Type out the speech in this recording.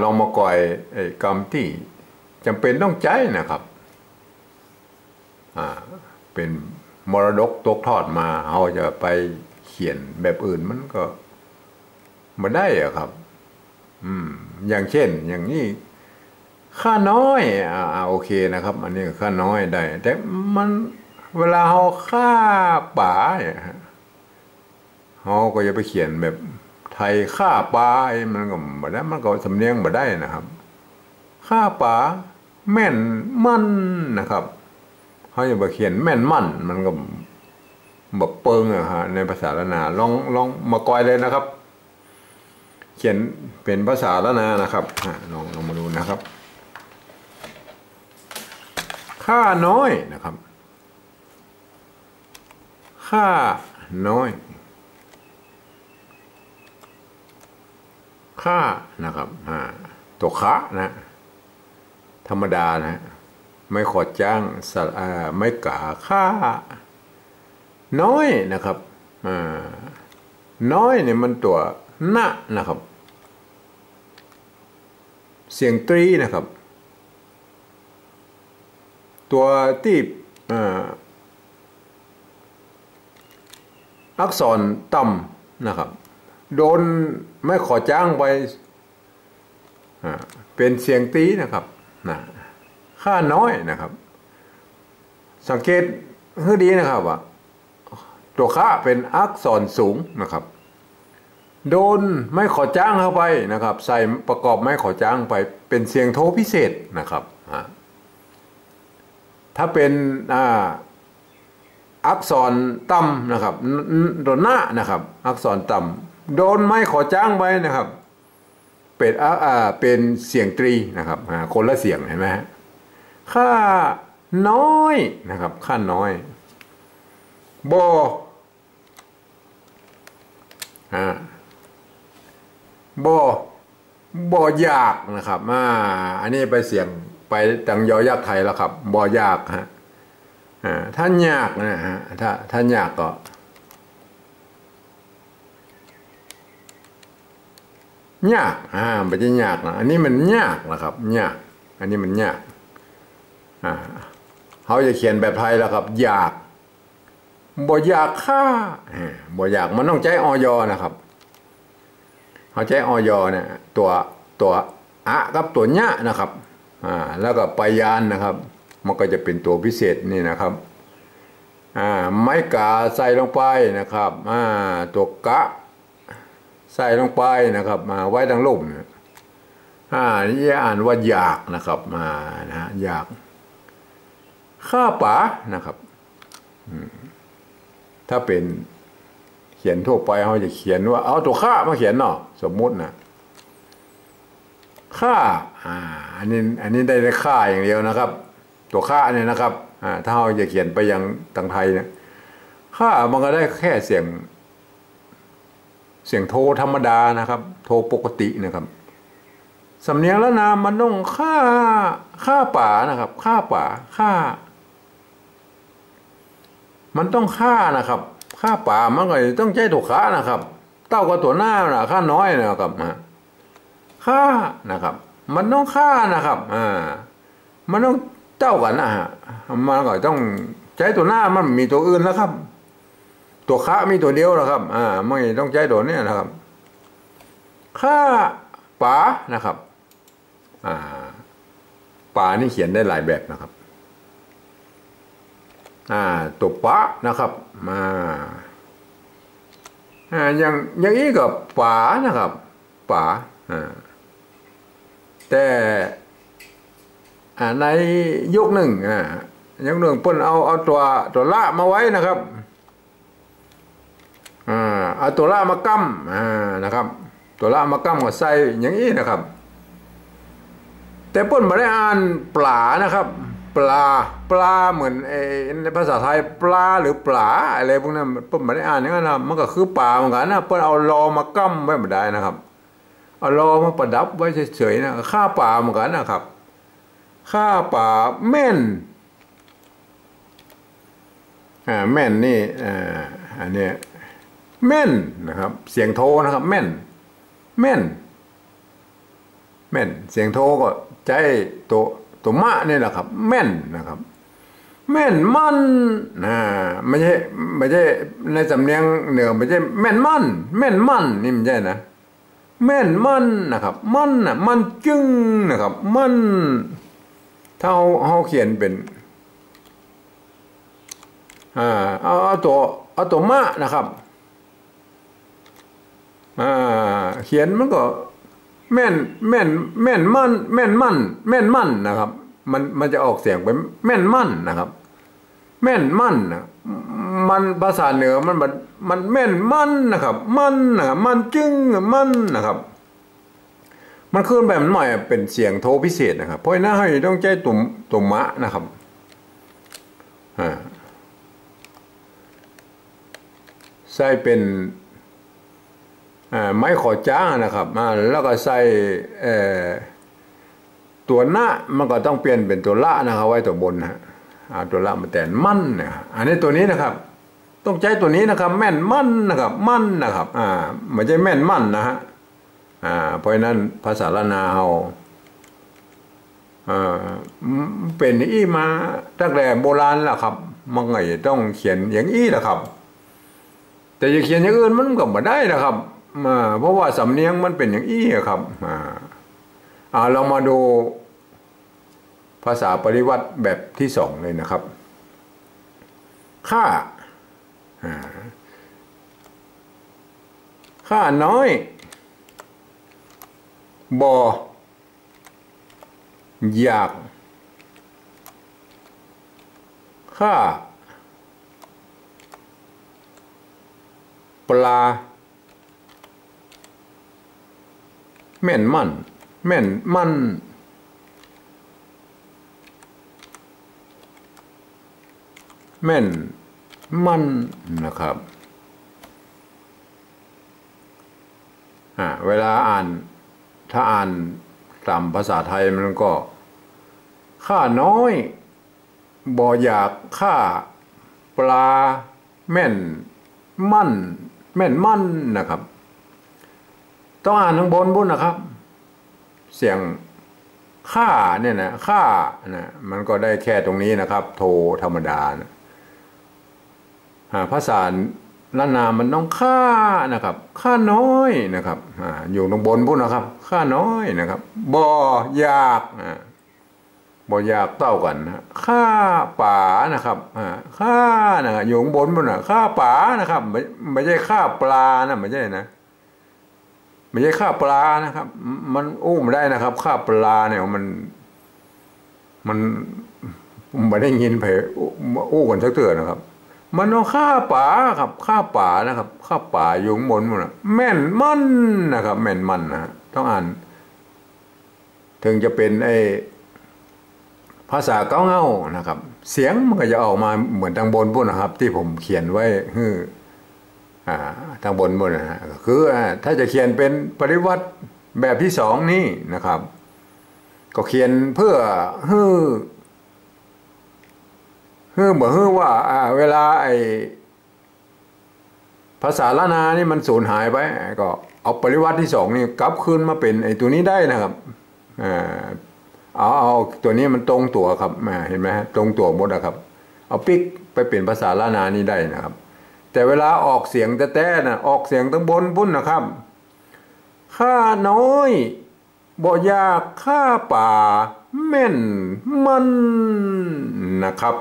ลองมาก่อยกรรมที่จำเป็นต้องใจนะครับเป็นมรดกตกทอดมาเราจะไปเขียนแบบอื่นมันก็ไม่ได้อะครับอย่างเช่นอย่างนี้ค่าน้อยโอเคนะครับอันนี้ค่าน้อยได้แต่มันเวลาเราค่าป่าเนี่ยเราก็จะไปเขียนแบบไทยค่าป่ามันก็บ่ได้มันก็สำเนียงบ่ได้นะครับค่าป่าแม่นมั่นนะครับเขาจะไปเขียนแม่นมั่นมันก็แบบเปิงอะฮะในภาษาละนาลองมากอยเลยนะครับเขียนเป็นภาษาละนานะครับลองมาดูนะครับค่าน้อยนะครับค่าน้อยค่านะครับตัวค่านะธรรมดานะไม่ขอจ้างไม่กาค่าน้อยนะครับน้อยเนี่ยมันตัวนะนะครับเสียงตรีนะครับตัวที่อักษรต่ำนะครับโดนไม่ขอจ้างไปเป็นเสียงตรีนะครับค่าน้อยนะครับสังเกตให้ดีนะครับว่าตัวค่าเป็นอักษรสูงนะครับโดนไม่ขอจ้างเข้าไปนะครับใส่ประกอบไม่ขอจ้างไปเป็นเสียงโทพิเศษนะครับถ้าเป็นอักษรต่ำนะครับโดนหน้านะครับอักษรต่ำโดนไม่ขอจ้างไปนะครับเป็นเสียงตรีนะครับคนละเสียงเห็นไหมฮะค่าน้อยนะครับค่าน้อยบ่ยากนะครับอันนี้ไปเสียงไปตังยอยักษ์ไทยแล้วครับบ่ยากฮะถ้ายากนะฮะถ้ายากก็ยากไม่ใช่ยากนะอันนี้มันยากนะครับยากอันนี้มันยากเขาจะเขียนแบบไทยแล้วครับยากบ่อยากค่าบ่อยากมันต้องใจออยนะครับเขาใจออยเนี่ยตัวอะกับตัวเนี้ยนะครับแล้วก็ปยานนะครับมันก็จะเป็นตัวพิเศษนี่นะครับไม้กาใส่ลงไปนะครับตัวกะใส่ลงไปนะครับไว้ดังลุ่มนี่อ่านว่าอยากนะครับนะอยากค่าป๋านะครับถ้าเป็นเขียนทั่วไปเขาจะเขียนว่าเอาตัวค่ามาเขียนเนาะสมมุตินะค่าอันนี้ได้ค่าอย่างเดียวนะครับตัวค่าเนี่ยนะครับถ้าเราจะเขียนไปยังทางไทยเนี่ยค่ามันก็ได้แค่เสียงโทธรรมดานะครับโทปกตินะครับสำเนียงละนามมันต้องค่าป่านะครับค่าป่าค่ามันต้องค่านะครับค่าป่ามันก็ต้องใช้ตัวค่านะครับเต้ากับตัวหน้าค่าน้อยนะครับค่านะครับมันต้องค่านะครับมันต้องเต้ากันนะฮะมันก็ต้องใช้ตัวหน้ามันมีตัวอื่นแล้วครับตัวค่ามีตัวเดียวนะครับไม่ต้องใช้ตัวนี้นะครับค่าป่านะครับป่านี่เขียนได้หลายแบบนะครับตัวปะนะครับอย่างนี้กับป่านะครับป่าแต่ในยุคหนึ่งยุคหนึ่งเพิ่นเอาตัวละมาไว้นะครับเอาตัวละมากั้มนะครับตัวละมากั้มก็ใส่อย่างนี้นะครับแต่เพิ่นไม่ได้อ่านปลานะครับปลาเหมือนในภาษาไทยปลาหรือปลาอะไรพวกนั้นเพิ่นไม่ได้อ่านอย่างนั้นนะมันก็คือปลาเหมือนกันนะเพิ่นเอารอมากั้มไว้ไม่ได้นะครับเอารอมาประดับไว้เฉยๆนะค่าปลาเหมือนกันนะครับค่าปลาแม่นแม่นนี่อันนี้แม่นนะครับเสียงโทนะครับแม่น แม่นเสียงโทก็ใจตัวมะนี่แหละครับแม่นนะครับแม่นมันไม่ใช่ในสำเนียงเหนือไม่ใช่แม่นมันแม่นมันนี่ไม่ใช่นะแม่นมันนะครับมันน่ะมันจึ้งนะครับมันถ้าเขาเขียนเป็นเอาตัวมะนะครับเขียนมันก็แม่นมันแม่นมันนะครับมันจะออกเสียงเป็นแม่นมันนะครับแม่นมันมันภาษาเหนือมันแม่นมันนะครับมันนะครับมันจึ้งมันนะครับมันขึ้นแบบหน่อยเป็นเสียงโทพิเศษนะครับเพราะนั้นให้ต้องใจตุ่มมะนะครับใส่เป็นไม้ขอจ้างนะครับแล้วก็ใส่ตัวหน้ามันก็ต้องเปลี่ยนเป็นตัวละนะครับไว้ตัวบนนะตัวละมาแต่มั่นนะอันนี้ตัวนี้นะครับต้องใช้ตัวนี้นะครับแม่นมั่นนะครับมั่นนะครับไม่ใช่แม่นมั่นนะฮะเพราะนั้นภาษาละนาเฮาเป็นอี้มาตั้งแต่โบราณแล้วครับมันไงต้องเขียนอย่างอี้แหละครับแต่จะเขียนอย่างอื่นมันก็ไม่ได้นะครับเพราะว่าสำเนียงมันเป็นอย่างอี้ครับเรามาดูภาษาปริวัติแบบที่สองเลยนะครับข้าน้อยบ่อยากข้าปลาแม่นมันแม่นมันแม่นมันนะครับเวลาถ้าอ่านตามภาษาไทยมันก็ข้าน้อยบ่อยากข้าปลาแม่นมันแม่นมันนะครับต้องอ่านข้างบนนะครับเสียงข้าเนี่ยนะข้านะมันก็ได้แค่ตรงนี้นะครับโทธรรมดานะภาษาละนามันต้องข้านะครับข้าน้อยนะครับอยู่ตรงบนพุ่นนะครับข้าน้อยนะครับบ่อยากบ่อยากเต้ากันนะข้าป่านะครับข้านะอยู่ตรงบนพุ่นนะข้าป่านะครับไม่ใช่ข้าปลานะไม่ใช่นะไม่ใช่ข้าปลานะครับมันอู้ไม่ได้นะครับข้าปลาเนี่ยมันไม่ได้ยินเพอู้กันสักเถื่อนะครับมันเอาข้าป่าครับข้าป่านะครับข้าป่าอยู่บนมันแม่นมันนะครับแม่นมันนะต้องอ่านถึงจะเป็นภาษาเก้าเง่านะครับเสียงมันก็จะออกมาเหมือนทางบนพุ่นนะครับที่ผมเขียนไว้ทางบนนะฮะคือถ้าจะเขียนเป็นปริวัติแบบที่สองนี้นะครับก็เขียนเพื่อเหมือนว่าเวลาภาษาละนานี่มันสูญหายไปก็เอาปริวัติที่สองนี่กลับคืนมาเป็นตัวนี้ได้นะครับเอาตัวนี้มันตรงตัวครับเห็นไหมฮะตรงตัวหมดนะครับเอาปิกไปเป็นภาษาละนานี่ได้นะครับแต่เวลาออกเสียงแต้ๆนะออกเสียงตั้งบนพุ่นนะครับข้าน้อยบ่อยากข้าป่าแม่นมันนะครับ